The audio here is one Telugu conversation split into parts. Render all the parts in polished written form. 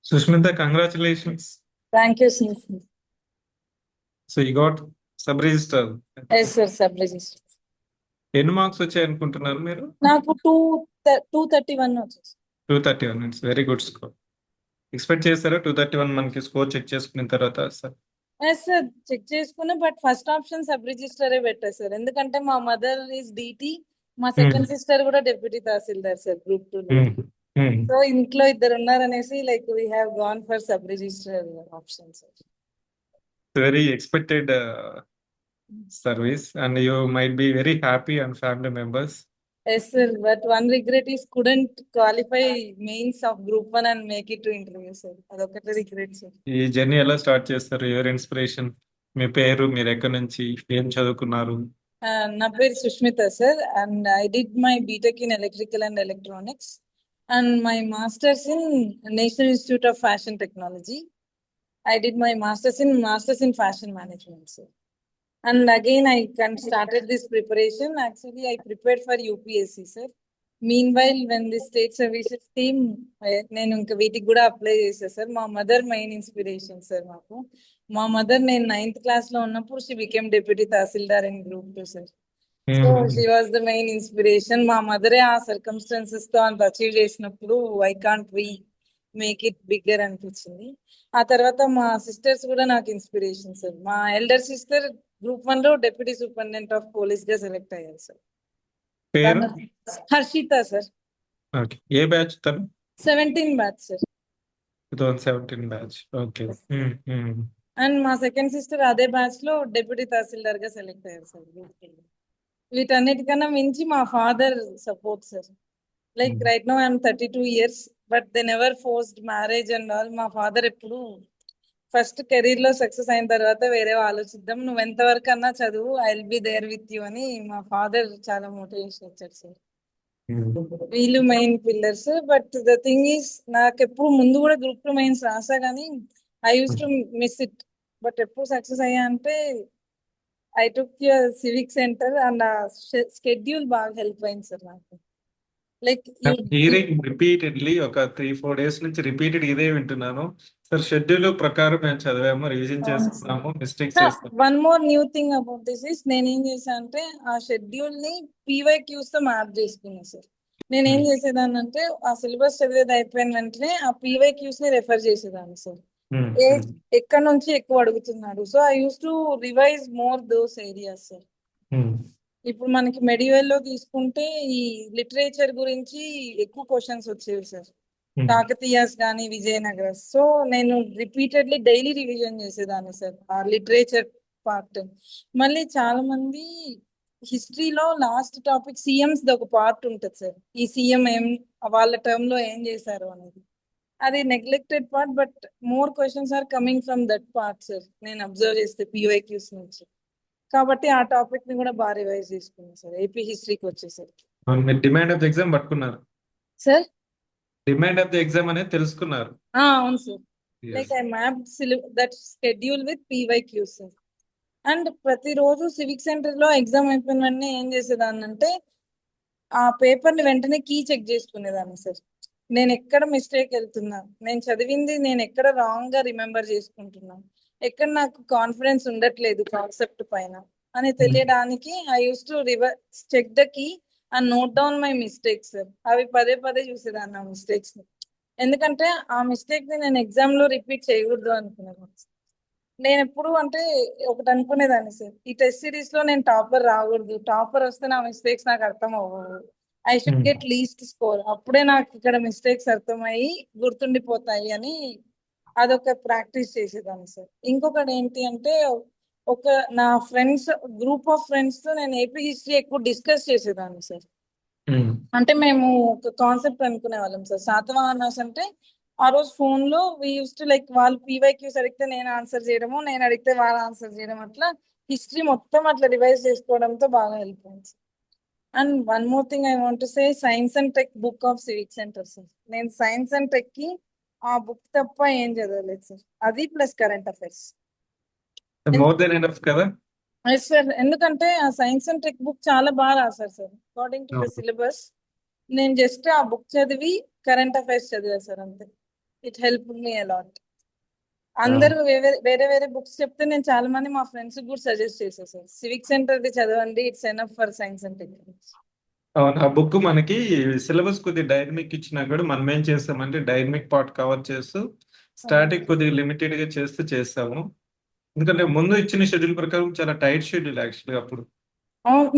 Sushmita, congratulations. Thank you, sir. So you got sub-register. Yes, sir, sub-register. ఎన్ని మార్క్స్ వచ్చాయి అనుకుంటున్నారు మీరు? నాకు 231 వచ్చేసి. 231. It's very good score. Expect చేస్తారా 231 మనకి స్కోర్ చెక్ చేసుకున్న తర్వాత? సార్ ఎస్ సార్, చెక్ చేసుకున్నా, బట్ ఫస్ట్ ఆప్షన్ సబ్ రిజిస్టరే పెట్టారు సార్. ఎందుకంటే మా మదర్ ఈస్ డిటి, మా సెకండ్ సిస్టర్ కూడా డెప్యూటీ తహసీల్దార్ సార్, గ్రూప్ 2 లో. సో ఇంట్లో ఇద్దరు ఉన్నారనేసి like we have gone for sub registrar option sir. Very expected service and you might be very happy and family members. Yes, sir. But one regret is couldn't qualify mains of Group 1 and make it to interview, sir. అదొకటి రిగ్రెట్ సార్. ఈ జర్నీ ఎలా స్టార్ట్ చేస్తారు? యువర్ ఇన్స్పిరేషన్, మీ పేరు, మీరు ఎక్కడి నుంచి, ఏం చదువుకున్నారు? నా పేరు Sushmita sir, and I did my BTech in electrical and electronics and my masters in National Institute of Fashion Technology. I did my masters in fashion management, sir. And again, I started this preparation. Actually, I prepared for UPSC, sir. Meanwhile, when the state services team, నేను ఇంకా వీటికి కూడా అప్లై చేశాను సార్. మా మదర్ మెయిన్ ఇన్స్పిరేషన్ సార్ మాకు. మా మదర్ నేను 9th class లో ఉన్నప్పుడు she became deputy tahsildar in group 2, sir. So she was the main inspiration. మా మదరే ఆ సర్కమ్స్టాన్సెస్ తో అంత అచీవ్ చేసినప్పుడు I can't we make it bigger అనిపించింది. ఆ తర్వాత మా సిస్టర్స్ కూడా నాకు ఇన్స్పిరేషన్ సార్. మా ఎల్డర్ సిస్టర్ గ్రూప్ 1 లో డెప్యూటీ సూపరింటెండెంట్ ఆఫ్ పోలీస్ గా సెలెక్ట్ అయ్యారు సార్. పేరు? హర్షిత సార్. ఓకే. ఏ బ్యాచ్ తను? 17 batch sir. 2017 batch. Okay. And మా సెకండ్ సిస్టర్ అదే బ్యాచ్ లో డెప్యూటీ తహసీల్దార్ గా సెలెక్ట్ అయ్యారు సార్. వీటన్నిటికన్నా మించి మా father support sir. Like right no I'm 32 years, but they never forced marriage and all. మా ఫాదర్ ఎప్పుడు ఫస్ట్ కెరీర్ లో సక్సెస్ అయిన తర్వాత వేరే ఆలోచిద్దాం, నువ్వు ఎంతవరకు అన్నా చదువు, I will be there with you అని మా ఫాదర్ చాలా మోటివేషన్ ఇచ్చారు సార్. వీళ్ళు main pillars. But the thing is, నాకు ఎప్పుడు ముందు కూడా గ్రూప్ 2 మెయిన్స్ రాసా కానీ I use to miss it. But ఎప్పుడు సక్సెస్ అయ్యా అంటే I took civic centre and ఆ షెడ్యూల్ బాగా హెల్ప్ అయింది సార్ నాకు. లైక్ హియరింగ్ రిపీటెడ్లీ ఒక 3-4 days నుంచి రిపీటెడ్ ఇదే వింటున్నాను సార్. షెడ్యూల్ ప్రకారం మేము చదివాము, రివిజన్ చేస్తున్నాము, మిస్టేక్స్ చేస్తాము. One more new thing about this is, నేనేం చేశా అంటే ఆ షెడ్యూల్ ని PYQs తో మ్యాప్ చేసుకున్నా సార్. నేనేం చేసేదాన్ని అంటే ఆ సిలబస్ చదివేది అయిపోయిన వెంటనే ఆ PYQs ని రెఫర్ చేసేదాన్ని సార్. ఎక్కడ నుంచి ఎక్కువ అడుగుతున్నాడు, so I use to revise more those areas sir. ఇప్పుడు మనకి మెడివల్ లో తీసుకుంటే ఈ లిటరేచర్ గురించి ఎక్కువ క్వశ్చన్స్ వచ్చేవి సార్, కాకతీయాస్ కానీ విజయనగరం. సో నేను రిపీటెడ్లీ డైలీ రివిజన్ చేసేదాన్ని సార్ ఆ లిటరేచర్ పార్ట్. మళ్ళీ చాలా మంది హిస్టరీలో లాస్ట్ టాపిక్ సీఎంస్ ఒక పార్ట్ ఉంటుంది సార్. ఈ సీఎం ఏం వాళ్ళ టర్మ్ లో ఏం చేశారు అనేది, అది neglected part. But more questions are coming from that part sir, నేను అబ్జర్వ్ చేస్తే PYQs నుంచి. కాబట్టి ఆ టాపిక్ ని కూడా బాగా రివైజ్ చేసుకున్నాను సార్ AP హిస్టరీకి వచ్చేసరికి. మీరు డిమాండ్ ఆఫ్ ద ఎగ్జామ్ పట్టుకున్నారు sir demand of the exam అనేది తెలుసుకున్నారు. అవును sir. Like I map that schedule with PYQs sir. And ప్రతిరోజు సివిక్ సెంటర్ లో ఎగ్జామ్ అయిపోయిన వెంటనే ఏం చేసేదాన్ని అంటే ఆ పేపర్ ని వెంటనే కీ చెక్ చేసుకునేదాన్ని సార్. నేను ఎక్కడ మిస్టేక్ వెళ్తున్నా, నేను చదివింది నేను ఎక్కడ రాంగ్ గా రిమెంబర్ చేసుకుంటున్నా, ఎక్కడ నాకు కాన్ఫిడెన్స్ ఉండట్లేదు కాన్సెప్ట్ పైన అని తెలియడానికి I use to check the key and note down my mistakes sir. అవి పదే పదే చూసేదాన్ని ఆ మిస్టేక్స్ ని. ఎందుకంటే ఆ మిస్టేక్ ని నేను ఎగ్జామ్ లో రిపీట్ చేయకూడదు అనుకున్నాను. నేను ఎప్పుడు అంటే ఒకటి అనుకునేదాన్ని సార్, ఈ టెస్ట్ సిరీస్ లో నేను టాపర్ రాకూడదు, టాపర్ వస్తే నా మిస్టేక్స్ నాకు అర్థం అవ్వవు, I should get least score, అప్పుడే నాకు ఇక్కడ మిస్టేక్స్ అర్థమయ్యి గుర్తుండిపోతాయి అని అదొక ప్రాక్టీస్ చేసేదాన్ని సార్. ఇంకొకటి ఏంటి అంటే ఒక నా ఫ్రెండ్స్ గ్రూప్ ఆఫ్ ఫ్రెండ్స్ తో నేను AP హిస్టరీ ఎక్కువ డిస్కస్ చేసేదాన్ని సార్. అంటే మేము ఒక కాన్సెప్ట్ అనుకునే వాళ్ళం సార్, శాతవాహనాస్ అంటే ఆ రోజు ఫోన్ లో వీ యూస్ టు లైక్ వాళ్ళు PYQs అడిగితే నేను ఆన్సర్ చేయడము, నేను అడిగితే వాళ్ళు ఆన్సర్ చేయడం, అట్లా హిస్టరీ మొత్తం అట్లా రివైజ్ చేసుకోవడంతో బాగా హెల్ప్ అయింది. And one more thing I want to say, science and tech book of civic centre sir. నేను సైన్స్ అండ్ టెక్ కి ఆ బుక్ తప్ప ఏం చదవలేదు సార్, అది plus current affairs. More than enough కదా? ఎస్ సార్, ఎందుకంటే ఆ సైన్స్ అండ్ టెక్ బుక్ చాలా బాగా రాశారు sir according to the syllabus. నేను జస్ట్ ఆ బుక్ చదివి కరెంట్ అఫైర్స్ చదివా సార్ అంతే. It help me a lot. అందరూ వేరే వేరే బుక్స్ చెప్తే నేను చాలా మంది మా ఫ్రెండ్స్ కూడా సజెస్ట్ చేశాను సార్, సివిక్ సెంటర్ ది చదవండి, it's enough for science and technology. అవును, ఆ బుక్ మనకి సిలబస్ కొద్దిగా డైనమిక్ ఇచ్చినా కూడా మనం ఏం చేస్తామంటే డైనమిక్ పార్ట్ కవర్ చేస్తూ స్టాటిక్ కొద్దిగా లిమిటెడ్ గా చేస్తాము. ఎందుకంటే ముందు ఇచ్చిన షెడ్యూల్ ప్రకారం చాలా టైట్ షెడ్యూల్ యాక్చువల్గా అప్పుడు.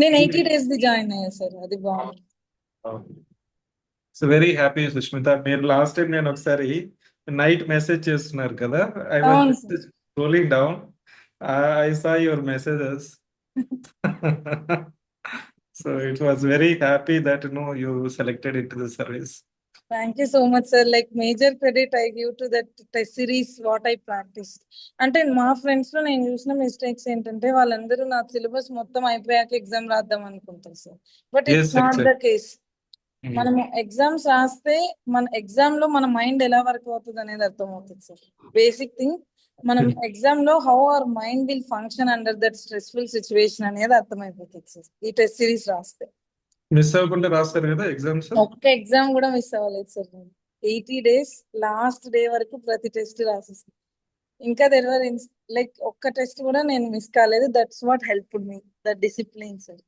నేను 80 days ది జాయిన్ అయ్యా సార్, అది బాగుంది. So very happy Sushmita. మీరు లాస్ట్ టైం నేను ఒకసారి నైట్ మెసేజ్ చేస్తున్నారు కదా, ఐ వాజ్ అవును sir. Scrolling down, I saw your messages. So it was very happy that no you selected it to the service. Thank you so much sir. Like major credit I give to that test series what I practice. అంటే మా ఫ్రెండ్స్ లో నేను చూసిన మిస్టేక్స్ ఏంటంటే వాళ్ళందరూ నా సిలబస్ మొత్తం అయిపోయాక ఎగ్జామ్ రాద్దాం అనుకుంటారు sir, but yes it's not the exact. Case. మనము ఎగ్జామ్స్ రాస్తే మన ఎగ్జామ్ లో మన మైండ్ ఎలా వర్క్ అవుతుంది అనేది అర్థం అవుతుంది సార్. బేసిక్ థింగ్, మనం ఎగ్జామ్ లో how our mind will function under that stressful situation అనేది అర్థమైపోతుంది సార్ ఈ టెస్ట్ సిరీస్ రాస్తే. మిస్ అవ్వకుండా రాస్తారు కదా ఎగ్జామ్స్. ఒక్క ఎగ్జామ్ కూడా మిస్ అవ్వలేదు సార్ నేను. 80 days లాస్ట్ డే వరకు ప్రతి టెస్ట్ రాసేసాను. ఇంకా తెలియదు, లైక్ ఒక్క టెస్ట్ కూడా నేను మిస్ కాలేదు. That's what help me, that discipline sir.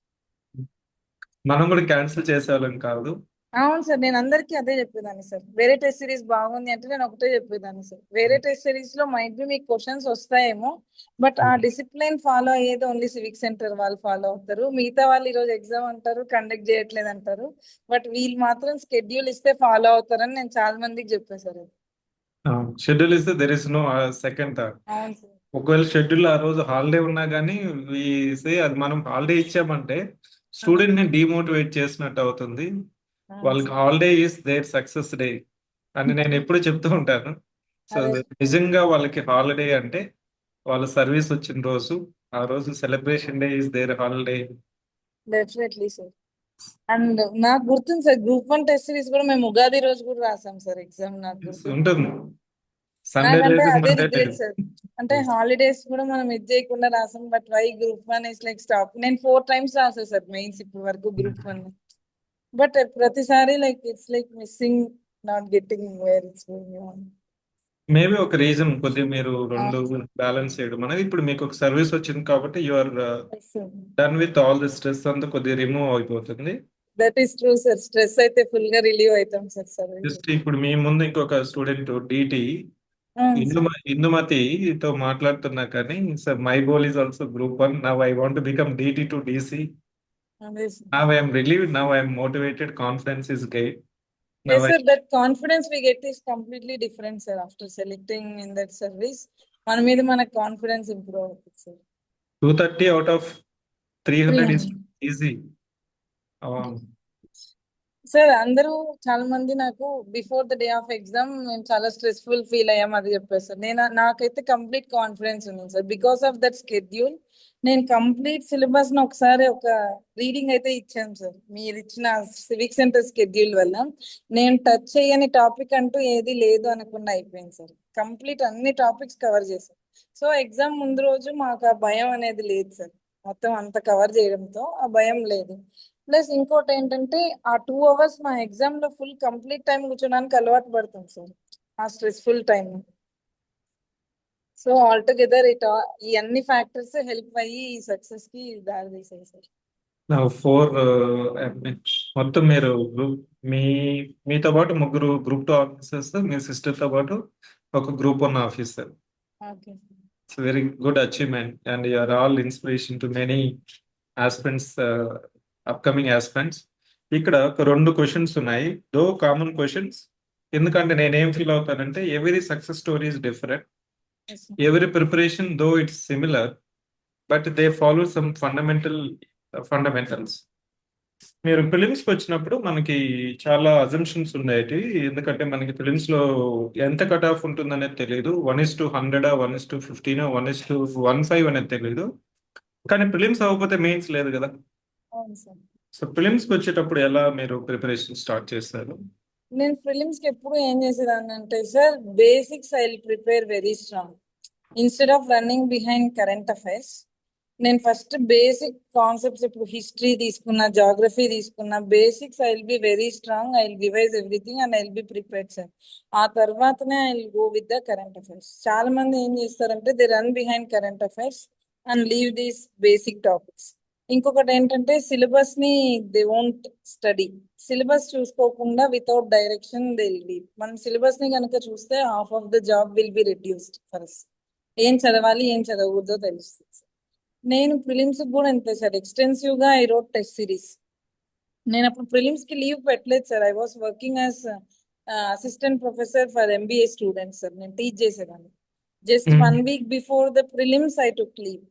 మనం కూడా క్యాన్సిల్ చేసేవాళ్ళం కాదు. అవును సార్, నేను అందరికీ అదే చెప్పేదాన్ని సార్. వేరే టెస్ట్ సిరీస్ బాగుంది అంటే నేను ఒకటే చెప్పేదాన్ని సార్, వేరే టెస్ట్ సిరీస్ లో మైట్ బి మీకు క్వశ్చన్స్ వస్తాయేమో, బట్ ఆ డిసిప్లిన్ ఫాలో అయ్యేది ఓన్లీ సివిక్ సెంటర్ వాళ్ళు ఫాలో అవుతారు. మిగతా వాళ్ళు ఈరోజు ఎగ్జామ్ అంటారు, కండక్ట్ చేయట్లేదు అంటారు, బట్ వీళ్ళు మాత్రం స్కెడ్యూల్ ఇస్తే ఫాలో అవుతారని నేను చాలా మందికి చెప్పాను సార్. షెడ్యూల్ ఇస్తే there is no second thought. అవును సార్. ఒకవేళ షెడ్యూల్ ఆ రోజు హాలిడే ఉన్నా కానీ అది మనం హాలిడే ఇచ్చామంటే స్టూడెంట్ ని డిమోటివేట్ చేసినట్టు అవుతుంది. అవును వాళ్ళకి sir. Holiday is their success day అని నేను ఎప్పుడు చెప్తూ ఉంటాను. సో అదే నిజంగా వాళ్ళకి హాలిడే అంటే వాళ్ళ సర్వీస్ వచ్చిన రోజు, ఆ రోజు celebration day is there holiday. Definitely sir. And నాకు గుర్తుంది సార్, గ్రూప్ 1 టెస్ట్ సిరీస్ కూడా మేము ఉగాది రోజు కూడా రాసాం సార్ ఎగ్జామ్, నాకు గుర్తుంది. ఉంటుంది. సండే నాకంటే లేదు, అదే మండే రిగ్రెట్ లేదు. సార్. అంటే హాలిడేస్ కూడా మనం ఇది చేయకుండా రాసాం, but why group 1 is like stop. నేను 4 times రాసా సార్ మెయిన్స్ ఇప్పటి వరకు గ్రూప్ 1. బట్ ప్రతిసారి like it's like missing, not getting where it's going on. Maybe ఒక రీజన్ కొద్దిగా మీరు రెండు బ్యాలెన్స్ చేయడం అనేది, ఇప్పుడు మీకు ఒక సర్వీస్ వచ్చింది కాబట్టి you are done with all the stress అంతా కొద్దిగా రిమూవ్ అయిపోతుంది. That is true sir. Stress అయితే ఫుల్ గా రిలీవ్ అవుతాం సార్. సరే జస్ట్ ఇప్పుడు మీ ముందు ఇంకొక స్టూడెంట్ డిటి సార్. ఇందుమతితో మాట్లాడుతున్నా కానీ, sir my goal is also group 1. Now I want become DT to DC. అదే sir. Now I'm relieved, now I'm motivated, confidence is gain. Yes, sir. That confidence we get is completely different, sir. After selecting in that service, మన మీద మన కాన్ఫిడెన్స్ ఇంప్రూవ్ అవుతుంది sir. 230 out of 300 is 300. Easy. Sir అందరూ చాలా మంది నాకు before the day of exam మేము చాలా స్ట్రెస్ఫుల్ ఫీల్ అయ్యాం అది చెప్పారు సార్. నాకైతే కంప్లీట్ కాన్ఫిడెన్స్ ఉంది sir. Because of that schedule నేను కంప్లీట్ సిలబస్ ను ఒకసారి ఒక రీడింగ్ అయితే ఇచ్చాను సార్. మీరు ఇచ్చిన సివిక్ సెంటర్ స్కెడ్యూల్ వల్ల నేను టచ్ చేయని టాపిక్ అంటూ ఏది లేదు అనకుండా అయిపోయింది సార్. కంప్లీట్ అన్ని టాపిక్స్ కవర్ చేశాను. సో ఎగ్జామ్ ముందు రోజు మాకు ఆ భయం అనేది లేదు సార్. మొత్తం అంత కవర్ చేయడంతో ఆ భయం లేదు. ప్లస్ ఇంకోటి ఏంటంటే ఆ 2 hours మా ఎగ్జామ్ లో ఫుల్ కంప్లీట్ టైం కూర్చోడానికి అలవాటు పడుతుంది సార్ ఆ stressful time. So all together ఈ అన్ని ఫ్యాక్టర్స్ హెల్ప్ అయ్యి ఈ సక్సెస్ కి దారి తీసాయి సార్. నా 4 మొత్తం మీరు గ్రూప్, మీ మీతో పాటు ముగ్గురు గ్రూప్ 2 ఆఫీసర్స్, మీ సిస్టర్ తో పాటు ఒక group 1 officer. Okay. It's very good achievement and you are all inspiration to many aspirants, upcoming aspirants. ఇక్కడ ఒక 2 క్వశ్చన్స్ ఉన్నాయి, దో కామన్ క్వశ్చన్స్. ఎందుకంటే నేనేం ఫీల్ అవుతానంటే every success story is different, Yes, sir. Every preparation though it's similar, but they follow some fundamentals. మీరు ఫిలిమ్స్ కి వచ్చినప్పుడు మనకి చాలా అజంప్షన్స్ ఉండేవి. ఎందుకంటే మనకి ఫిలిమ్స్ లో ఎంత కట్ ఆఫ్ ఉంటుంది అనేది తెలియదు. 1:100, 1:15, 1:15 అనేది తెలియదు. కానీ ఫిలిమ్స్ అవ్వకపోతే మెయిన్స్ లేదు కదా. అవును సార్. సో ఫిలిమ్స్ కి వచ్చేటప్పుడు ఎలా మీరు ప్రిపరేషన్ స్టార్ట్ చేస్తారు? నేను ప్రిలిమ్స్ కి ఎప్పుడు ఏం చేసేదాన్ని అంటే sir, basics I will prepare very strong instead of running behind current affairs. నేను ఫస్ట్ బేసిక్ కాన్సెప్ట్స్ ఇప్పుడు హిస్టరీ తీసుకున్నా, జాగ్రఫీ తీసుకున్నా, basics I will be very strong, I will revise everything and I will be prepared sir. ఆ తర్వాతనే I will go with the current affairs. చాలా మంది ఏం చేస్తారంటే they run behind current affairs and leave these basic topics. ఇంకొకటి ఏంటంటే సిలబస్ ని దే వోంట్ స్టడీ. సిలబస్ చూసుకోకుండా వితౌట్ డైరెక్షన్ దే లీవ్. మనం సిలబస్ ని కనుక చూస్తే half of the job will be reduced for us. ఏం చదవాలి ఏం చదవకూడదో తెలుస్తుంది. నేను ప్రిలిమ్స్ కూడా అంతే సార్, ఎక్స్టెన్సివ్ గా ఐ రోట్ టెస్ట్ సిరీస్. నేను అప్పుడు ప్రిలిమ్స్ కి లీవ్ పెట్టలేదు sir. I was working as assistant professor for MBA students sir. నేను టీచ్ చేసేదాన్ని. Just 1 week before the prelims I took leave.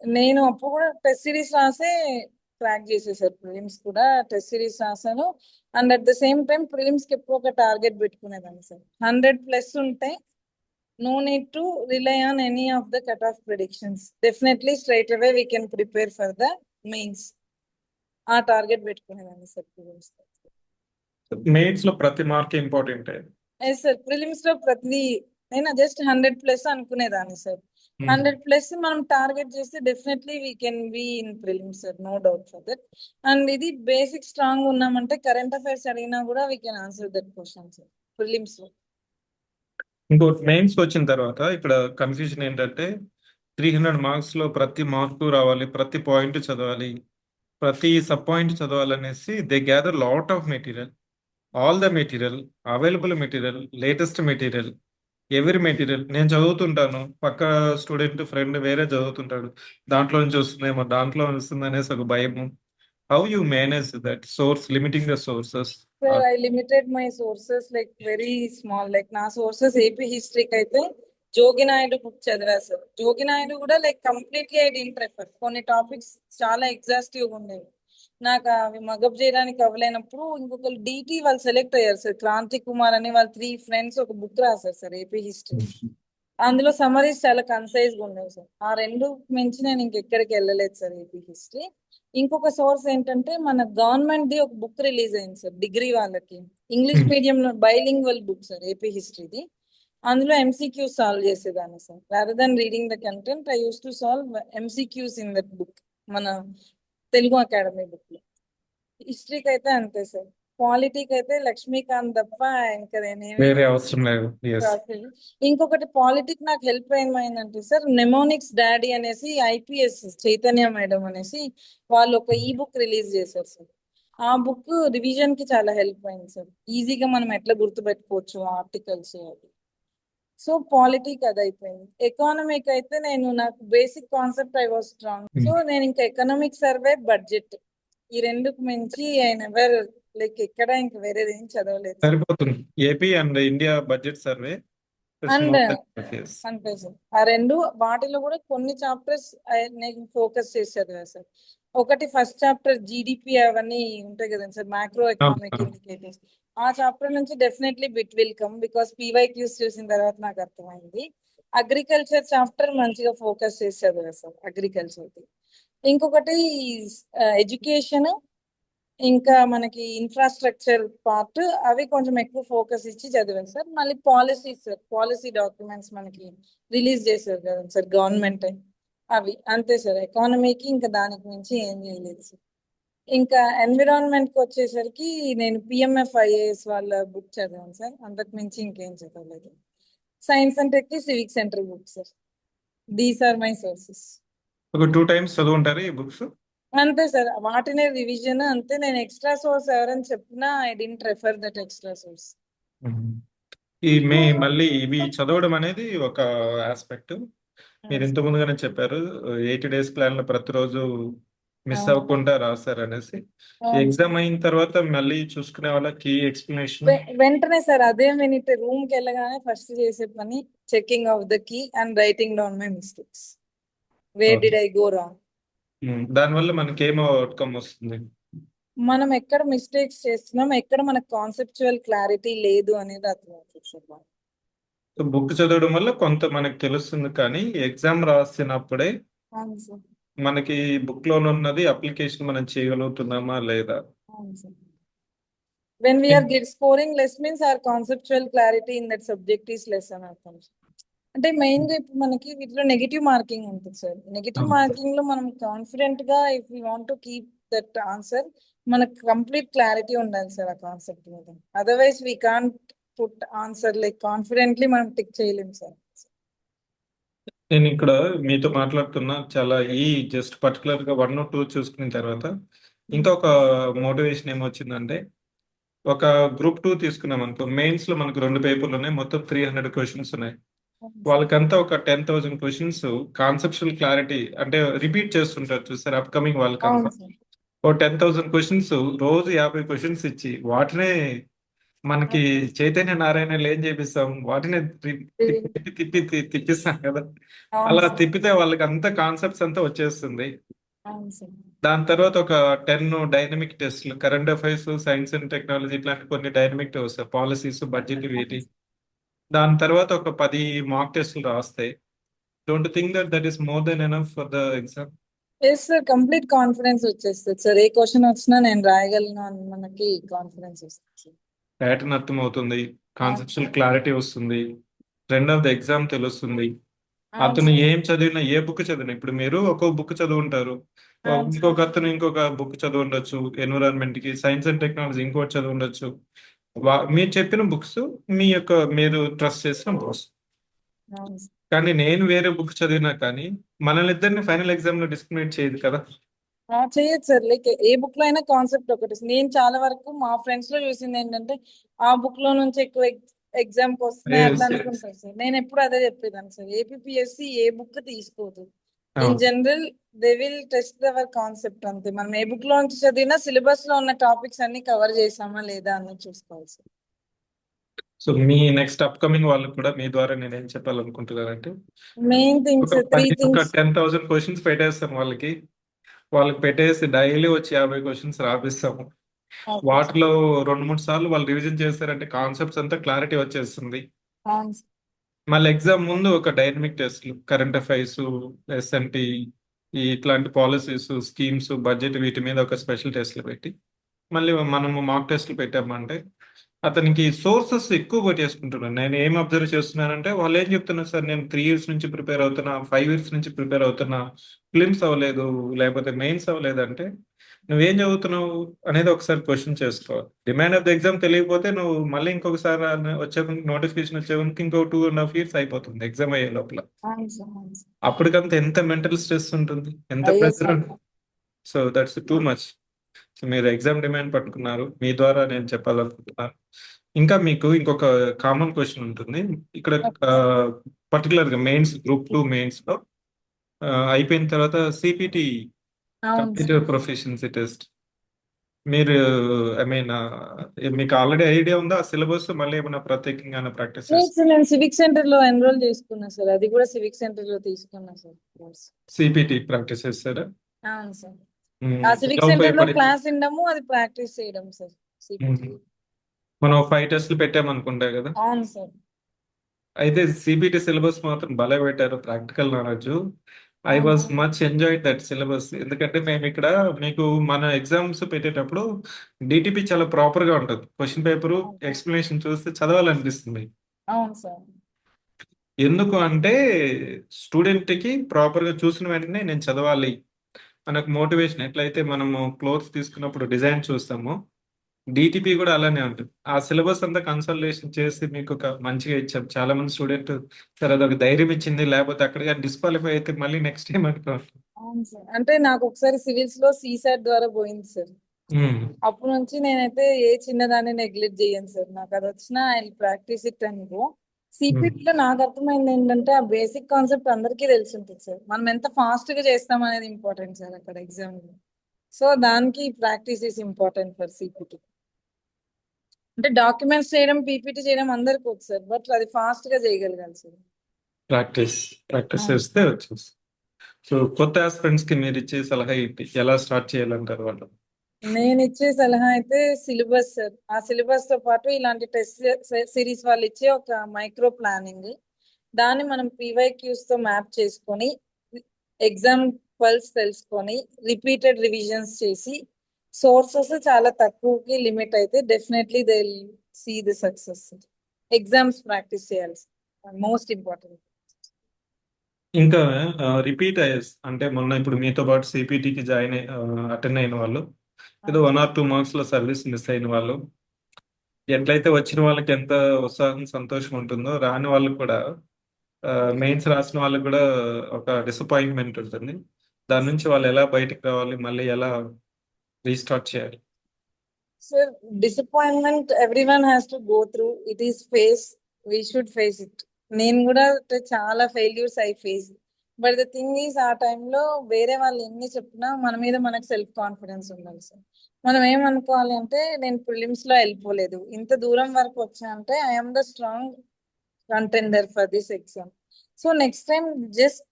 నేను అప్పుడు కూడా టెస్ట్ సిరీస్ రాసే క్రాక్ చేసేసారు. ప్రిలిమ్స్ కూడా టెస్ట్ సిరీస్ రాసాను. And at the same time prelims కి ఎప్పుడు ఒక టార్గెట్ పెట్టుకునేదాన్ని సార్. 100+ ఉంటే no need to rely on any of the cutoff predictions. Definitely straight away we can prepare for the mains. ఆ టార్గెట్ పెట్టుకునేదాన్ని సార్ ప్రిలిమ్స్. మెయిన్స్ లో ప్రతి mark important. Yes sir, prelims లో ప్రతి నేను జస్ట్ 100+ అనుకునేదాన్ని సార్. 100+ మనం టార్గెట్ చేస్తే definitely we can be in prelims sir, no doubt for that. And ఇది బేసిక్ స్ట్రాంగ్ ఉన్నామంటే కరెంట్ అఫైర్స్ అడిగినా కూడా we can answer that question sir prelims లో. ఇంకోటి మెయిన్స్ వచ్చిన తర్వాత ఇక్కడ కన్ఫ్యూజన్ ఏంటంటే 300 మార్క్స్ లో ప్రతి మార్కు రావాలి, ప్రతి పాయింట్ చదవాలి, ప్రతి సబ్ పాయింట్ చదవాలనేసి they gather lot of material, all the material, available material, latest material, ఎవరి మెటీరియల్. నేను చదువుతుంటాను, పక్క స్టూడెంట్ ఫ్రెండ్ వేరే చదువుతుంటాడు, దాంట్లో నుంచి వస్తుందేమో, దాంట్లో వస్తుంది అనేసి ఒక భయము. How you manage that source, limiting the sources? Sir I limited my sources like very small. Like నా సోర్సెస్ ఏపీ హిస్టరీకి అయితే జోగి నాయుడు బుక్ చదివా సార్. జోగి నాయుడు కూడా like completely I didn't refer. కొన్ని టాపిక్స్ చాలా ఎగ్జాస్టివ్ గా ఉండేవి, నాకు అవి మగప్ చేయడానికి అవ్వలేనప్పుడు ఇంకొకరు డిటి వాళ్ళు సెలెక్ట్ అయ్యారు సార్. క్రాంతి కుమార్ అని వాళ్ళ 3 ఫ్రెండ్స్ ఒక బుక్ రాశారు సార్ ఏపీ హిస్టరీ. అందులో సమరీస్ చాలా కన్సైజ్ గా ఉండేవి సార్. ఆ రెండు మించి నేను ఇంకెక్కడికి వెళ్ళలేదు సార్ ఏపీ హిస్టరీ. ఇంకొక సోర్స్ ఏంటంటే మన గవర్నమెంట్ ది ఒక బుక్ రిలీజ్ అయింది సార్ డిగ్రీ వాళ్ళకి, ఇంగ్లీష్ మీడియం లో బైలింగ్వల్ బుక్ సార్ ఏపీ హిస్టరీది. అందులో ఎంసీక్యూ సాల్వ్ చేసేదాన్ని sir. Rather than reading the content I use to solve MCQs in that book, మన తెలుగు అకాడమీ బుక్ లో. హిస్టరీకి అయితే అంతే సార్. పాలిటీకి అయితే లక్ష్మీకాంత్ తప్ప ఇంకా నేనేమి వేరే అవసరం లేదు. ఎస్. రాసేది. ఇంకొకటి పాలిటిక్ నాకు హెల్ప్ ఏమైందంటే సార్, నెమోనిక్స్ డాడీ అనేసి ఐపీఎస్ చైతన్య మేడం అనేసి వాళ్ళు ఒక ఈ బుక్ రిలీజ్ చేశారు సార్. ఆ బుక్ రివిజన్ కి చాలా హెల్ప్ అయింది సార్. ఈజీగా మనం ఎట్లా గుర్తుపెట్టుకోవచ్చు ఆర్టికల్స్ అది. సో పాలిటిక్ అది అయిపోయింది. ఎకానమిక్ అయితే నేను నాకు basic concept I was strong. So నేను ఇంకా ఎకనామిక్ సర్వే, బడ్జెట్, ఈ రెండుకు మించి ఐ నెవర్ లైక్ ఎక్కడ ఇంకా వేరేది ఏం చదవలేదు సార్. సరిపోతుంది. AP and India budget survey. And అంతే సార్. ఆ రెండు వాటిలో కూడా కొన్ని చాప్టర్స్ నేను ఫోకస్ చేసి చదివా సార్. ఒకటి ఫస్ట్ చాప్టర్ జీడిపి అవన్నీ ఉంటాయి కదండి సార్, మ్యాక్రో ఎకనామిక్ ఇండికేటర్స్. ఆ చాప్టర్ నుంచి definitely bit will come because PYQs చూసిన తర్వాత నాకు అర్థమైంది. అగ్రికల్చర్ చాప్టర్ మంచిగా ఫోకస్ చేసి చదివా సార్ అగ్రికల్చర్. ఇంకొకటి ఎడ్యుకేషన్, ఇంకా మనకి ఇన్ఫ్రాస్ట్రక్చర్ పార్ట్, అవి కొంచెం ఎక్కువ ఫోకస్ ఇచ్చి చదివాను సార్. మళ్ళీ పాలసీస్ సార్, పాలసీ డాక్యుమెంట్స్ మనకి రిలీజ్ చేశారు కదా సార్ గవర్నమెంట్, అవి అంతే సార్. ఎకానమీకి ఇంకా దానికి మించి ఏం చేయలేదు సార్. ఇంకా ఎన్విరాన్మెంట్ కి వచ్చేసరికి నేను పిఎంఎఫ్ ఐఏఎస్ వాళ్ళ బుక్ చదివాను సార్, అంతకు మించి ఇంకేం చదవలేదు. Science and tech civic center book sir. These are my sources. ఒక 2 టైమ్స్ చదువుంటారు ఈ బుక్స్? అంతే సార్, వాటినే రివిజన్ అంతే. నేను ఎక్స్ట్రా సోర్స్ ఎవరైనా చెప్పినా I didn't refer that extra source. మళ్ళీ ఇవి చదవడం అనేది ఒక ఆస్పెక్ట్. మీరు ఇంత ముందుగానే చెప్పారు 80 days ప్లాన్ లో ప్రతిరోజు మిస్ అవ్వకుండా రాస్తారు అనేసి. ఎగ్జామ్ అయిన తర్వాత మళ్ళీ చూసుకునే వాళ్ళకి ఎక్స్ప్లెనేషన్ వెంటనే సార్ అదే మినిట్ రూమ్ కి వెళ్ళగానే ఫస్ట్ చేసే పని checking of the key and writing down my mistakes, where did I go wrong. దానివల్ల మనకి ఏమో అవుట్కమ్ వస్తుంది? మనం ఎక్కడ మిస్టేక్స్ చేస్తున్నాం, ఎక్కడ మనకు కాన్సెప్చువల్ క్లారిటీ లేదు అనేది అర్థమవుతుంది సార్. సో బుక్ చదవడం వల్ల కొంత మనకు తెలుస్తుంది, కానీ ఎగ్జామ్ రాసినప్పుడే అవును సార్. మనకి బుక్ లో ఉన్నది అప్లికేషన్ మనం చేయగలుగుతున్నామా లేదా. అవును sir. When we are scoring less means our conceptual clarity in that subject is less అని అర్థం. అంటే మెయిన్ గా ఇప్పుడు మనకి వీటిలో నెగిటివ్ మార్కింగ్ ఉంటుంది సార్. నెగిటివ్ అవును సార్. మార్కింగ్ లో మనం కాన్ఫిడెంట్ గా if you want to keep that answer, మనకు కంప్లీట్ క్లారిటీ ఉండాలి సార్ ఆ కాన్సెప్ట్ మీద. Otherwise we can't put answer like confidently మనం టిక్ చేయలేము సార్. నేను ఇక్కడ మీతో మాట్లాడుతున్నా చాలా ఈ జస్ట్ పర్టికులర్ గా 1 or 2 చూసుకున్న తర్వాత ఇంకొక మోటివేషన్ ఏమొచ్చిందంటే, ఒక గ్రూప్ 2 తీసుకున్నాం అనుకో, మెయిన్స్ లో మనకు 2 పేపర్లు ఉన్నాయి, మొత్తం 300 క్వశ్చన్స్ ఉన్నాయి. వాళ్ళకంతా ఒక 10,000 క్వశ్చన్స్ కాన్సెప్చువల్ క్లారిటీ అంటే రిపీట్ చేస్తుంటారు చూసారు అప్కమింగ్ వాళ్ళకంతా. అవును సార్. ఓ 10,000 క్వశ్చన్స్ రోజు 50 క్వశ్చన్స్ ఇచ్చి వాటినే మనకి చైతన్య నారాయణలు ఏం చేపిస్తాం, వాటినే తిప్పిస్తాం కదా. అవును అలా సార్. తిప్పితే వాళ్ళకి అంత కాన్సెప్ట్స్ అంతా వచ్చేస్తుంది. అవును సార్. దాని తర్వాత ఒక 10 డైనమిక్ టెస్ట్లు, current affairs, science and technology, ఇట్లాంటి కొన్ని డైనమిక్ వస్తాయి, పాలసీస్, బడ్జెట్, వీటి. దాని తర్వాత ఒక 10 మాక్ టెస్ట్లు రాస్తాయి. Don't think that that is more than enough for the exam. Yes sir, complete confidence వచ్చేస్తుంది సార్. ఏ క్వశ్చన్ వచ్చినా నేను రాయగలను అని మనకి కాన్ఫిడెన్స్ వస్తుంది సార్. ప్యాటర్న్ అర్థమవుతుంది, అవును కాన్సెప్చువల్ సార్. క్లారిటీ వస్తుంది, ట్రెండ్ ఆఫ్ ద ఎగ్జామ్ తెలుస్తుంది. అవును అతను సార్. ఏం చదివినా, ఏ బుక్ చదివినా, ఇప్పుడు మీరు ఒక బుక్ చదువుంటారు, అవును సార్. ఇంకొక అతను ఇంకొక బుక్ చదివి ఉండొచ్చు, ఎన్విరాన్మెంట్ కి, సైన్స్ అండ్ టెక్నాలజీ ఇంకోటి చదివి ఉండొచ్చు. మీరు చెప్పిన బుక్స్ మీ యొక్క మీరు ట్రస్ట్ చేసిన బుక్స్. అవును సార్. కానీ నేను వేరే బుక్ చదివినా కానీ మనల్ని ఇద్దరిని ఫైనల్ ఎగ్జామ్ లో డిస్క్రిమినేట్ చేయదు కదా. చేయొచ్చు సార్. లైక్ ఏ బుక్ లో అయినా కాన్సెప్ట్ ఒకటి. నేను చాలా వరకు మా ఫ్రెండ్స్ లో చూసింది ఏంటంటే ఆ బుక్ లో నుంచి ఎక్కువ ఎగ్జామ్ కి వస్తున్నాయి అట్లా Yes, yes. అనుకుంటారు సార్. నేను ఎప్పుడు అదే చెప్పేదాన్ని సార్, ఏపీఎస్సి ఏ బుక్ తీసుకోదు. ఇన్ అవును. General they will test our concept అంతే. మనం ఏ బుక్ లో నుంచి చదివినా సిలబస్ లో ఉన్న టాపిక్స్ అన్ని కవర్ చేసామా లేదా అన్నది చూసుకోవాలి సార్. సో మీ నెక్స్ట్ అప్కమింగ్ వాళ్ళకి కూడా మీ ద్వారా నేను ఏం చెప్పాలనుకుంటున్నానంటే, మెయిన్ థింగ్స్ ఒక త్రీ ఒక థింగ్స్. 10,000 క్వశ్చన్స్ పెట్టేస్తాం వాళ్ళకి. వాళ్ళకి పెట్టేసి డైలీ వచ్చి 50 క్వశ్చన్స్ రాపిస్తాము. Okay sir. వాటిలో 2 3 సార్లు వాళ్ళు రివిజన్ చేస్తారంటే కాన్సెప్ట్స్ అంతా క్లారిటీ వచ్చేస్తుంది. అవును సార్. మళ్ళీ ఎగ్జామ్ ముందు ఒక డైనమిక్ టెస్ట్లు, కరెంట్ అఫైర్స్, ఎస్ఎన్టీ, ఇట్లాంటి పాలసీస్, స్కీమ్స్, బడ్జెట్, వీటి మీద ఒక స్పెషల్ టెస్ట్లు పెట్టి మళ్ళీ మనము మాక్ టెస్ట్లు పెట్టామంటే అతనికి సోర్సెస్ ఎక్కువ కొట్టేసుకుంటున్నాను. నేను ఏం అబ్జర్వ్ చేస్తున్నానంటే, వాళ్ళు ఏం చెప్తున్నారు సార్, నేను 3 years నుంచి ప్రిపేర్ అవుతున్నా, 5 years నుంచి ప్రిపేర్ అవుతున్నా, ఫిలిమ్స్ అవ్వలేదు, లేకపోతే మెయిన్స్ అవ్వలేదు అంటే నువ్వేం చదువుతున్నావు అనేది ఒకసారి క్వశ్చన్ చేసుకోవాలి. డిమాండ్ ఆఫ్ ద ఎగ్జామ్ తెలియకపోతే నువ్వు మళ్ళీ ఇంకొకసారి వచ్చే నోటిఫికేషన్ వచ్చే ఇంకో 2.5 years అయిపోతుంది ఎగ్జామ్ అయ్యే లోపల. అవును సార్. అవును సార్. అప్పటికంత ఎంత మెంటల్ స్ట్రెస్ ఉంటుంది, ఎంత అయ్యో ప్రెషర్ సార్. ఉంటుంది. So that's too much. So మీరు ఎగ్జామ్ డిమాండ్ పట్టుకున్నారు, మీ ద్వారా నేను చెప్పాలనుకుంటున్నాను. ఇంకా మీకు ఇంకొక కామన్ క్వశ్చన్ ఉంటుంది ఇక్కడ, పర్టికులర్ గా మెయిన్స్, గ్రూప్ 2 మెయిన్స్ లో అయిపోయిన తర్వాత సిపిటి, అవును సార్. Computer proficiency test. మీరు ఐ మీన్ మీకు ఆల్రెడీ ఐడియా ఉందా సిలబస్, మళ్ళీ ఏమైనా ప్రత్యేకంగా ప్రాక్టీస్ లేదు చేస్తారు? సార్, నేను సివిక్ సెంటర్ లో ఎన్రోల్ చేసుకున్నా సార్. అది కూడా సివిక్ సెంటర్ లో తీసుకున్నా సార్ కోర్స్. సిపిటి ప్రాక్టీస్ చేస్తారా? అవును సార్. మ్మ్. ఆ ఎలా సివిక్ సెంటర్ లో ఉపయోగపడి క్లాస్ వినడము, అది ప్రాక్టీస్ చేయడం సార్. సిపిటి. మనం 5 టెస్ట్లు పెట్టామనుకుంటా కదా. అవును సార్. అయితే సిబిటి సిలబస్ మాత్రం భలే పెట్టారు, ప్రాక్టికల్ నాలెడ్జ్. ఐ అవును was sir. Much enjoyed that syllabus. ఎందుకంటే మేము ఇక్కడ మీకు మన ఎగ్జామ్స్ పెట్టేటప్పుడు డిటిపి చాలా ప్రాపర్ గా ఉంటుంది. క్వశ్చన్ పేపర్ అవును. ఎక్స్ప్లెనేషన్ చూస్తే చదవాలనిపిస్తుంది. అవును సార్. ఎందుకు అంటే స్టూడెంట్ కి ప్రాపర్ గా చూసిన వెంటనే నేను చదవాలి మనకు మోటివేషన్. ఎట్లయితే మనము క్లోత్స్ తీసుకున్నప్పుడు డిజైన్ చూస్తామో, డిటిపి కూడా అలానే ఉంటుంది. ఆ సిలబస్ అంతా కన్సల్టేషన్ చేసి మీకు ఒక మంచిగా ఇచ్చాం. చాలా మంది స్టూడెంట్ సరే అదొక ధైర్యం ఇచ్చింది, లేకపోతే అక్కడ డిస్క్వాలిఫై అయితే మళ్ళీ నెక్స్ట్ టైం అనుకోవాలి. అవును సార్. అంటే నాకు ఒకసారి సివిల్స్ లో సీసాట్ ద్వారా పోయింది సార్. అప్పటి నుంచి నేనైతే ఏ చిన్నదాన్ని నెగ్లెక్ట్ చేయను సార్. నాకు అది వచ్చినా ఐ ప్రాక్టీస్ ఇట్ అనుకో. సిపిటి లో నాకు అర్థమైంది ఏంటంటే ఆ బేసిక్ కాన్సెప్ట్ అందరికీ తెలిసి ఉంటుంది సార్. మనం ఎంత ఫాస్ట్ గా చేస్తాం అనేది ఇంపార్టెంట్ సార్ అక్కడ ఎగ్జామ్ లో. సో దానికి practice is important for CPT. అంటే డాక్యుమెంట్స్ చేయడం, పీపీటీ చేయడం అందరికి వచ్చు సార్, బట్ అది ఫాస్ట్ గా చేయగలగాలి సార్. ప్రాక్టీస్ ప్రాక్టీస్ అవును. చేస్తే వచ్చేసి. సో కొత్త ఆస్పిరెంట్స్ కి మీరు ఇచ్చే సలహా ఏంటి, ఎలా స్టార్ట్ చేయాలంటారు వాళ్ళు? నేను ఇచ్చే సలహా అయితే సిలబస్ సార్. ఆ సిలబస్ తో పాటు ఇలాంటి టెస్ట్ సిరీస్ వాళ్ళు ఇచ్చే ఒక మైక్రో ప్లానింగ్, దాన్ని మనం పీవైక్యూస్ తో మ్యాప్ చేసుకొని ఎగ్జామ్ పల్స్ తెలుసుకొని రిపీటెడ్ రివిజన్స్ చేసి సోర్సెస్ చాలా తక్కువకి లిమిట్ అయితే definitely they see the success. Exams practice చేయాలి, మోస్ట్ ఇంపార్టెంట్. ఇంకా రిపీట్ అయ్యేస్ అంటే మొన్న ఇప్పుడు మీతో పాటు సిపిటికి అటెండ్ అయిన వాళ్ళు ఏదో అవును 1 or 2 marks లో సర్వీస్ మిస్ అయిన వాళ్ళు ఎట్లయితే వచ్చిన వాళ్ళకి ఎంత ఉత్సాహం సంతోషం ఉంటుందో రాని వాళ్ళకి కూడా మెయిన్స్ రాసిన వాళ్ళకి కూడా ఒక డిసప్పాయింట్మెంట్ ఉంటుంది. దాని నుంచి వాళ్ళు ఎలా బయటికి రావాలి, మళ్ళీ ఎలా రీస్టార్ట్ చేయాలి? Sir, disappointment every one has to go through. It is face, we should face it. నేను కూడా చాలా failures I face. But the thing is, ఆ టైంలో వేరే వాళ్ళు ఎన్ని చెప్పినా మన మీద మనకు సెల్ఫ్ కాన్ఫిడెన్స్ ఉండాలి సార్. మనం ఏమనుకోవాలి అంటే, నేను ప్రిలిమ్స్ లో వెళ్ళిపోలేదు, ఇంత దూరం వరకు వచ్చా అంటే I'm the strong contender for this exam. So next time, just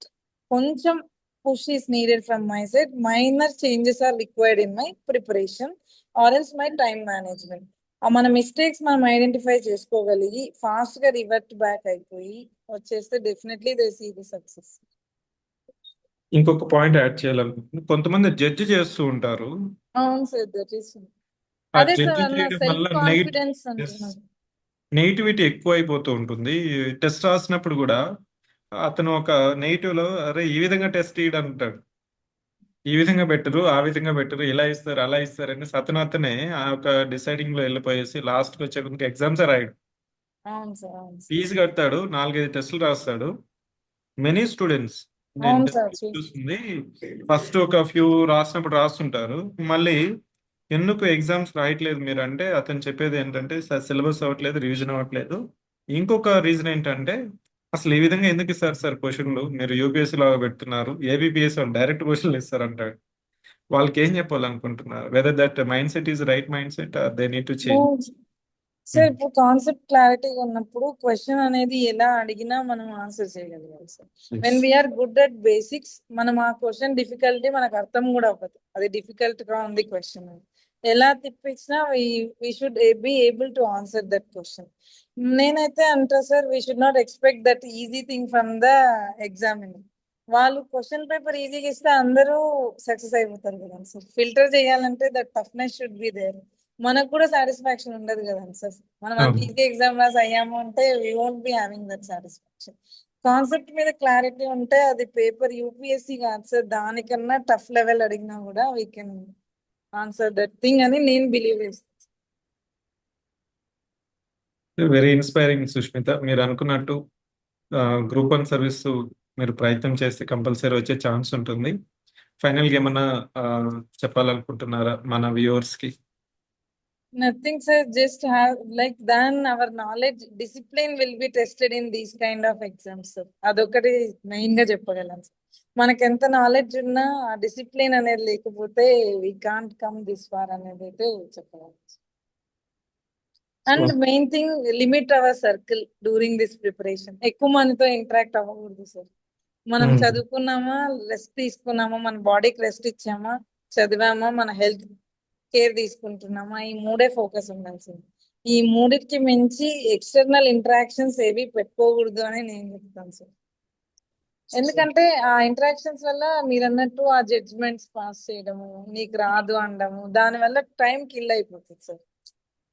కొంచెం push is needed from my side. Minor changes are required in my preparation or else my time management. మన మిస్టేక్స్ మనం ఐడెంటిఫై చేసుకోగలిగి ఫాస్ట్ గా రివర్ట్ బ్యాక్ అయిపోయి వచ్చేస్తే definitely they see the success. ఇంకొక పాయింట్ యాడ్ చేయాలనుకుంటున్నాను. కొంతమంది జడ్జి చేస్తూ ఉంటారు. అవును సార్, దట్ ఈస్. ఆ అదే సార్ జడ్జి అన్న, చేయడం సెల్ఫ్ వల్ల కాన్ఫిడెన్స్ అంటున్నాను. నెగిటివిటీ ఎక్కువ అయిపోతూ ఉంటుంది. టెస్ట్ రాసినప్పుడు కూడా అతను ఒక నెగిటివ్ లో అరే ఈ విధంగా టెస్ట్ ఇయ్యడం అంటాడు, ఈ విధంగా పెట్టరు, ఆ విధంగా పెట్టరు, ఇలా ఇస్తారు అలా ఇస్తారు అని అతనే ఆ ఒక డిసైడింగ్ లో వెళ్ళిపోయేసి లాస్ట్ కి వచ్చే ఎగ్జామ్స్ రాయడు. అవును సార్, అవును సార్. ఫీజు కడతాడు, 4-5 టెస్టులు రాస్తాడు. మెనీ స్టూడెంట్స్ నేను అవును సార్, టెస్ట్ చూస్తుంది, ఫస్ట్ ఒక ఫ్యూ రాసినప్పుడు రాస్తుంటారు, మళ్ళీ ఎందుకు ఎగ్జామ్స్ రాయట్లేదు మీరు అంటే అతను చెప్పేది ఏంటంటే సిలబస్ అవ్వట్లేదు, రివిజన్ అవ్వట్లేదు. ఇంకొక రీజన్ ఏంటంటే అసలు ఈ విధంగా ఎందుకు ఇస్తారు సార్ క్వశ్చన్లు, మీరు యూపీఎస్సీ లాగా పెడుతున్నారు, ఏబిపిఎస్ వాళ్ళు డైరెక్ట్ క్వశ్చన్లు ఇస్తారు అంటాడు. వాళ్ళకి ఏం చెప్పాలనుకుంటున్నారు? Whether that mind set is right mind set, they need to change. Sir, ఇప్పుడు కాన్సెప్ట్ క్లారిటీగా ఉన్నప్పుడు క్వశ్చన్ అనేది ఎలా అడిగినా మనం ఆన్సర్ చేయగలగాలి sir. When we're good at basics, మనం ఆ క్వశ్చన్ డిఫికల్టీ మనకు అర్థం కూడా అవ్వదు, అది డిఫికల్ట్ గా ఉంది క్వశ్చన్ అని. ఎలా తిప్పించినా we should be able to answer that question. నేనైతే అంటా sir, we should not expect that easy thing from the examiner. వాళ్ళు క్వశ్చన్ పేపర్ ఈజీగా ఇస్తే అందరూ సక్సెస్ అయిపోతారు కదా సార్. ఫిల్టర్ చేయాలంటే that toughness should be there. మనకు కూడా సాటిస్ఫాక్షన్ ఉండదు కదండి సార్. మనం అంత ఈజీ ఎగ్జామ్ రాసి అయ్యాము అంటే we won't be having that satisfaction. Concept మీద క్లారిటీ ఉంటే అది పేపర్ యూపీఎస్సీ కాదు సార్, దానికన్నా టఫ్ లెవెల్ అడిగినా కూడా we can answer that thing అని నేను బిలీవ్ చేస్తాను. Very inspiring Sushmita. మీరు అనుకున్నట్టు గ్రూప్ 1 సర్వీస్ మీరు ప్రయత్నం చేస్తే కంపల్సరీ వచ్చే ఛాన్స్ ఉంటుంది. ఫైనల్ గా ఏమన్నా చెప్పాలనుకుంటున్నారా మన వ్యూవర్స్ కి? Nothing, sir. Just have like then our knowledge, discipline will be tested in these kind of exams, sir. అదొకటి మెయిన్ గా చెప్పగలం సార్. మనకి ఎంత నాలెడ్జ్ ఉన్నా ఆ డిసిప్లిన్ అనేది లేకపోతే we can't come this far అనేది అయితే చెప్పగలం. And main thing, limit our circle during this preparation. ఎక్కువ మందితో ఇంటరాక్ట్ అవ్వకూడదు సార్. మనం చదువుకున్నామా, రెస్ట్ తీసుకున్నామా, మన బాడీకి రెస్ట్ ఇచ్చామా, చదివామా, మన హెల్త్ కేర్ తీసుకుంటున్నామా, ఈ మూడే ఫోకస్ ఉండాలి సార్. ఈ మూడిటికి మించి ఎక్స్టర్నల్ ఇంటరాక్షన్స్ ఏవి పెట్టుకోకూడదు అని నేను చెప్తాను సార్. ఎందుకంటే ఆ ఇంటరాక్షన్స్ వల్ల మీరు అన్నట్టు ఆ జడ్జ్మెంట్స్ పాస్ చేయడము, నీకు రాదు అనడము, దాని వల్ల టైం కిల్ అయిపోతుంది సార్.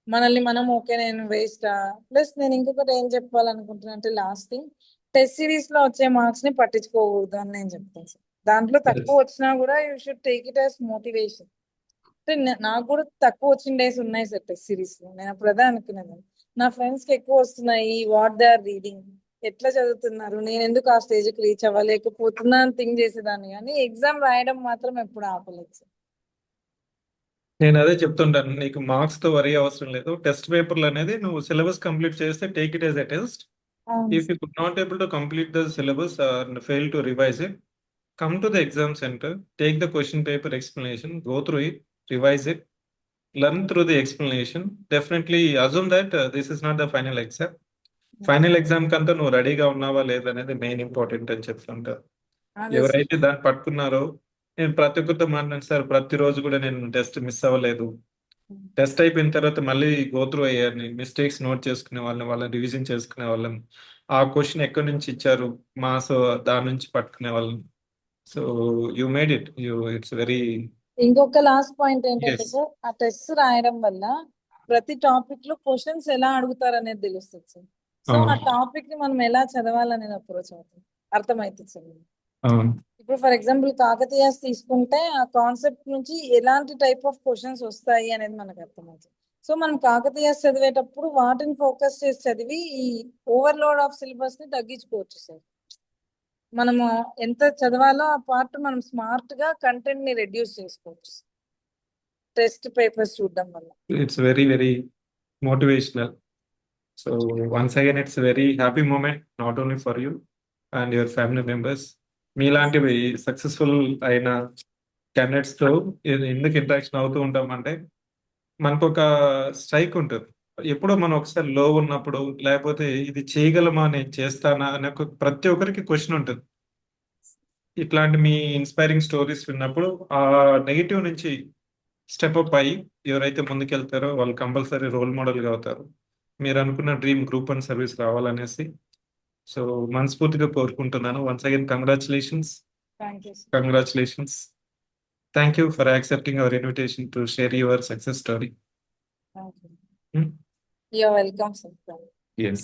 మనల్ని మనం ఓకే నేను వేస్టా. ప్లస్ నేను ఇంకొకటి ఏం చెప్పాలనుకుంటున్నా అంటే, లాస్ట్ థింగ్, టెస్ట్ సిరీస్ లో వచ్చే మార్క్స్ ని పట్టించుకోకూడదు అని నేను చెప్తాను సార్. దాంట్లో తక్కువ వచ్చినా కూడా you should take it as motivation. అంటే నాకు కూడా తక్కువ వచ్చిన డేస్ ఉన్నాయి సార్ టెస్ట్ సిరీస్ లో. నేను అప్పుడు అదే అనుకునేది, నా ఫ్రెండ్స్ కి ఎక్కువ వస్తున్నాయి, వాట్ దే ఆర్ రీడింగ్, ఎట్లా చదువుతున్నారు, నేను ఎందుకు ఆ స్టేజ్ కి రీచ్ అవ్వలేకపోతున్నా అని థింక్ చేసేదాన్ని, కానీ ఎగ్జామ్ రాయడం మాత్రం ఎప్పుడు ఆపలేదు సార్. నేను అదే చెప్తుంటాను, నీకు మార్క్స్ తో వరీ అవసరం లేదు. టెస్ట్ పేపర్లు అనేది నువ్వు సిలబస్ కంప్లీట్ చేస్తే take it as a test. అవును if you could not able to complete the syllabus and fail to revise it, come to the exam center, take the question paper explanation, go through it, revise it, learn through the explanation. Definitely assume that this is not the final exam. Final exam కంతా నువ్వు రెడీగా ఉన్నావా లేదనేది మెయిన్ ఇంపార్టెంట్ అని చెప్తుంటారు. అదే సార్. ఎవరైతే దాన్ని పట్టుకున్నారో, నేను ప్రతి ఒక్కరితో మాట్లాడిన సార్, ప్రతిరోజు కూడా నేను టెస్ట్ మిస్ అవ్వలేదు. టెస్ట్ అయిపోయిన తర్వాత మళ్ళీ గోత్రూ అయ్యారు, మిస్టేక్స్ నోట్ చేసుకునే వాళ్ళని రివిజన్ చేసుకునే వాళ్ళం, ఆ క్వశ్చన్ ఎక్కడి నుంచి ఇచ్చారు మాస్ దాని నుంచి పట్టుకునే వాళ్ళం. So you made it, it's very. ఇంకొక లాస్ట్ పాయింట్ ఏంటంటే ఎస్. సార్, ఆ టెస్ట్ రాయడం వల్ల ప్రతి టాపిక్ లో క్వశ్చన్స్ ఎలా అడుగుతారు అనేది తెలుస్తుంది సార్. సో ఆ టాపిక్ ని మనం ఎలా చదవాలనేది అప్రోచ్ అవుతుంది. అర్థమవుతుంది సార్. అవును. ఇప్పుడు ఫర్ ఎగ్జాంపుల్ కాకతీయాస్ తీసుకుంటే ఆ కాన్సెప్ట్ నుంచి ఎలాంటి టైప్ ఆఫ్ క్వశ్చన్స్ వస్తాయి అనేది మనకు అర్థమవుతుంది. సో మనం కాకతీయాస్ చదివేటప్పుడు వాటిని ఫోకస్ చేసి చదివి ఈ ఓవర్లోడ్ ఆఫ్ సిలబస్ ని తగ్గించుకోవచ్చు సార్. మనము ఎంత చదవాలో ఆ పార్ట్ మనం స్మార్ట్ గా కంటెంట్ ని రెడ్యూస్ చేసుకోవచ్చు టెస్ట్ పేపర్స్ చూడడం వల్ల. It's very very motivational. So once again it's very happy moment not only for you and your family members. మీలాంటివి సక్సెస్ఫుల్ అయిన candidates తో ఎందుకు ఇంటరాక్షన్ అవుతూ ఉంటాం అంటే మనకు ఒక స్ట్రైక్ ఉంటుంది. ఎప్పుడో మనం ఒకసారి లో ఉన్నప్పుడు లేకపోతే ఇది చేయగలమా నేను చేస్తానా అనే ప్రతి ఒక్కరికి క్వశ్చన్ ఉంటుంది. ఇట్లాంటి మీ ఇన్స్పైరింగ్ స్టోరీస్ విన్నప్పుడు ఆ నెగిటివ్ నుంచి స్టెప్ అప్ అయ్యి ఎవరైతే ముందుకెళ్తారో వాళ్ళు కంపల్సరీ రోల్ మోడల్గా అవుతారు. మీరు అనుకున్న డ్రీమ్ గ్రూప్ 1 సర్వీస్ రావాలనేసి సో మనస్ఫూర్తిగా కోరుకుంటున్నాను. Once again congratulations. Thank you sir. Congratulations. Thank you for accepting our invitation to share your success story. Thank you. You're welcome sir. Yes.